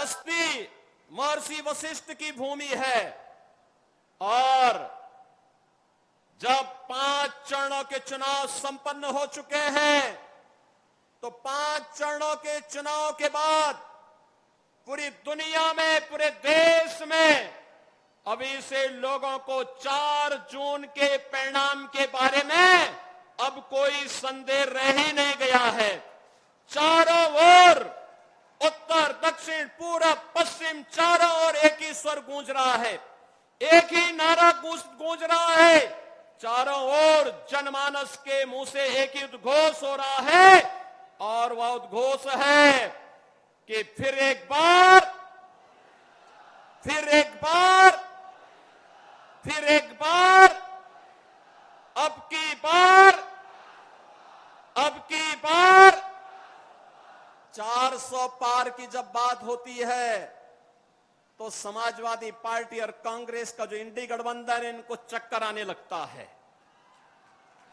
बस्ती महर्षि वशिष्ठ की भूमि है और जब 5 चरणों के चुनाव संपन्न हो चुके हैं तो 5 चरणों के चुनाव के बाद पूरी दुनिया में, पूरे देश में अभी से लोगों को 4 जून के परिणाम के बारे में अब कोई संदेह रह ही नहीं गया है। चारों ओर, उत्तर, दक्षिण, पूरब, पश्चिम, चारों ओर एक ही स्वर गूंज रहा है, एक ही नारा गूंज रहा है। चारों ओर जनमानस के मुंह से एक ही उद्घोष हो रहा है और वह उद्घोष है कि फिर एक बार, फिर एक बार, फिर एक बार, अब की बार, अब की बार 400 पार की जब बात होती है तो समाजवादी पार्टी और कांग्रेस का जो इंडी गठबंधन है, इनको चक्कर आने लगता है।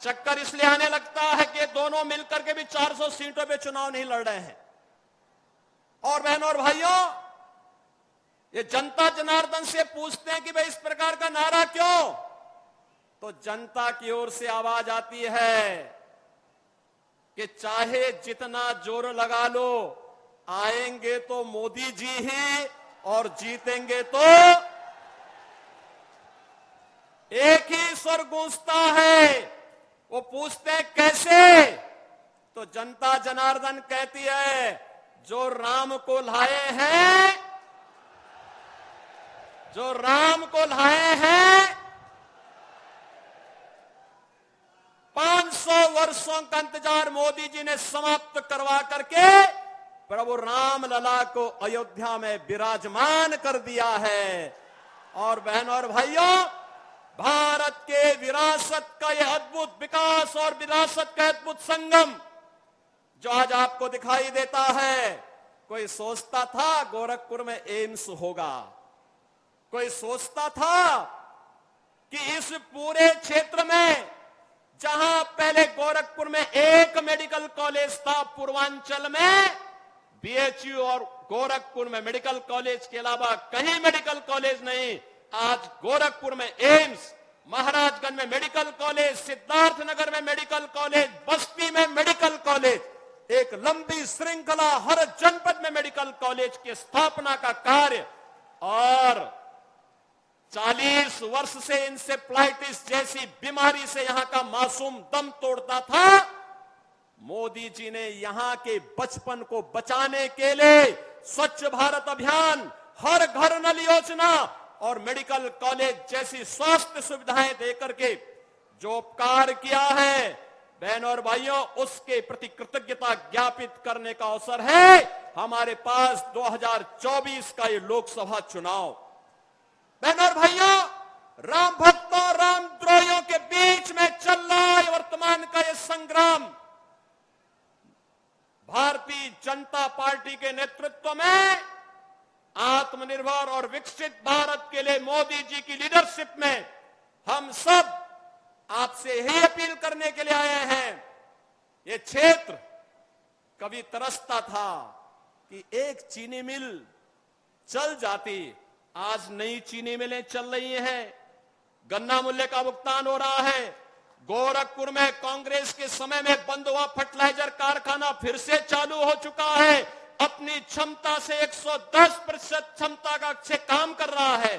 चक्कर इसलिए आने लगता है कि दोनों मिलकर के भी 400 सीटों पे चुनाव नहीं लड़ रहे हैं। और बहनों और भाइयों, ये जनता जनार्दन से पूछते हैं कि भाई इस प्रकार का नारा क्यों, तो जनता की ओर से आवाज आती है कि चाहे जितना जोर लगा लो, आएंगे तो मोदी जी ही और जीतेंगे तो एक ही स्वर गूंजता है। वो पूछते हैं कैसे, तो जनता जनार्दन कहती है जो राम को लाए हैं, जो राम को लाए हैं, 500 वर्षों का इंतजार मोदी जी ने समाप्त करवा करके प्रभु राम लला को अयोध्या में विराजमान कर दिया है। और बहनों और भाइयों, भारत के विरासत का यह अद्भुत विकास और विरासत का अद्भुत संगम जो आज आपको दिखाई देता है, कोई सोचता था गोरखपुर में एम्स होगा, कोई सोचता था कि इस पूरे क्षेत्र में, जहां पहले गोरखपुर में एक मेडिकल कॉलेज था, पूर्वांचल में बीएचयू और गोरखपुर में मेडिकल कॉलेज के अलावा कहीं मेडिकल कॉलेज नहीं, आज गोरखपुर में एम्स, महाराजगंज में मेडिकल कॉलेज, सिद्धार्थनगर में मेडिकल कॉलेज, बस्ती में मेडिकल कॉलेज, एक लंबी श्रृंखला, हर जनपद में मेडिकल कॉलेज की स्थापना का कार्य। और 40 वर्ष से इंसेफ्लाइटिस जैसी बीमारी से यहां का मासूम दम तोड़ता था, मोदी जी ने यहां के बचपन को बचाने के लिए स्वच्छ भारत अभियान, हर घर नल योजना और मेडिकल कॉलेज जैसी स्वास्थ्य सुविधाएं देकर के जो उपकार किया है, बहनों और भाइयों, उसके प्रति कृतज्ञता ज्ञापित करने का अवसर है हमारे पास 2024 का ये लोकसभा चुनाव। बहनों और भाइयों, राम भक्तों, राम द्रोहियों के बीच में चल रहा है वर्तमान का ये संग्राम भारतीय जनता पार्टी के नेतृत्व में आत्मनिर्भर और विकसित भारत के लिए मोदी जी की लीडरशिप में हम सब आपसे ही अपील करने के लिए आए हैं। ये क्षेत्र कभी तरसता था कि एक चीनी मिल चल जाती, आज नई चीनी मिलें चल रही हैं, गन्ना मूल्य का भुगतान हो रहा है। गोरखपुर में कांग्रेस के समय में बंद हुआ फर्टिलाइजर कारखाना फिर से चालू हो चुका है, अपनी क्षमता से 110% क्षमता का से काम कर रहा है।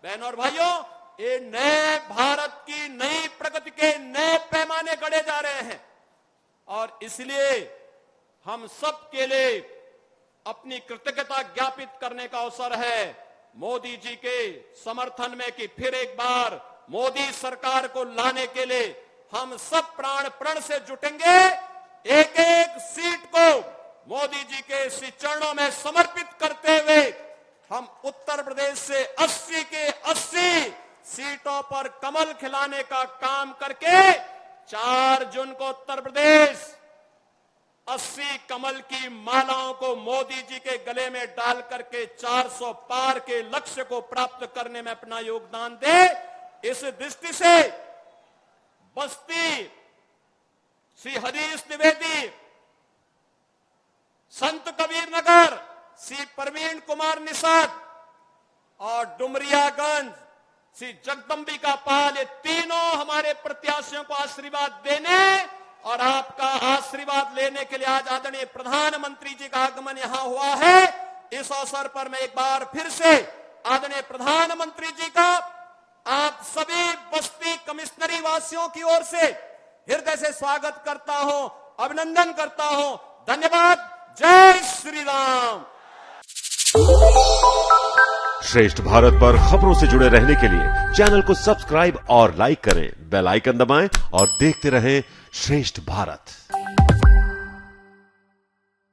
बहनों और भाइयों, ये नए भारत की नई प्रगति के नए पैमाने गढ़े जा रहे हैं और इसलिए हम सब के लिए अपनी कृतज्ञता ज्ञापित करने का अवसर है मोदी जी के समर्थन में कि फिर एक बार मोदी सरकार को लाने के लिए हम सब प्राण प्रण से जुटेंगे। एक एक सीट को मोदी जी के श्री चरणों में समर्पित करते हुए हम उत्तर प्रदेश से 80 के 80 सीटों पर कमल खिलाने का काम करके 4 जून को उत्तर प्रदेश 80 कमल की मालाओं को मोदी जी के गले में डाल करके 400 पार के लक्ष्य को प्राप्त करने में अपना योगदान दे। इस दृष्टि से बस्ती, श्री हरीश द्विवेदी, संत कबीर नगर, श्री प्रवीण कुमार निषाद और डुमरियागंज श्री जगदम्बिका पाल, ये तीनों हमारे प्रत्याशियों को आशीर्वाद देने और आपका आशीर्वाद लेने के लिए आज आदरणीय प्रधानमंत्री जी का आगमन यहां हुआ है। इस अवसर पर मैं एक बार फिर से आदरणीय प्रधानमंत्री जी का आप सभी बस्ती कमिश्नरी वासियों की ओर से हृदय से स्वागत करता हूं, अभिनंदन करता हूं। धन्यवाद। जय श्री राम। श्रेष्ठ भारत पर खबरों से जुड़े रहने के लिए चैनल को सब्सक्राइब और लाइक करें, बेल आइकन दबाएं और देखते रहें श्रेष्ठ भारत।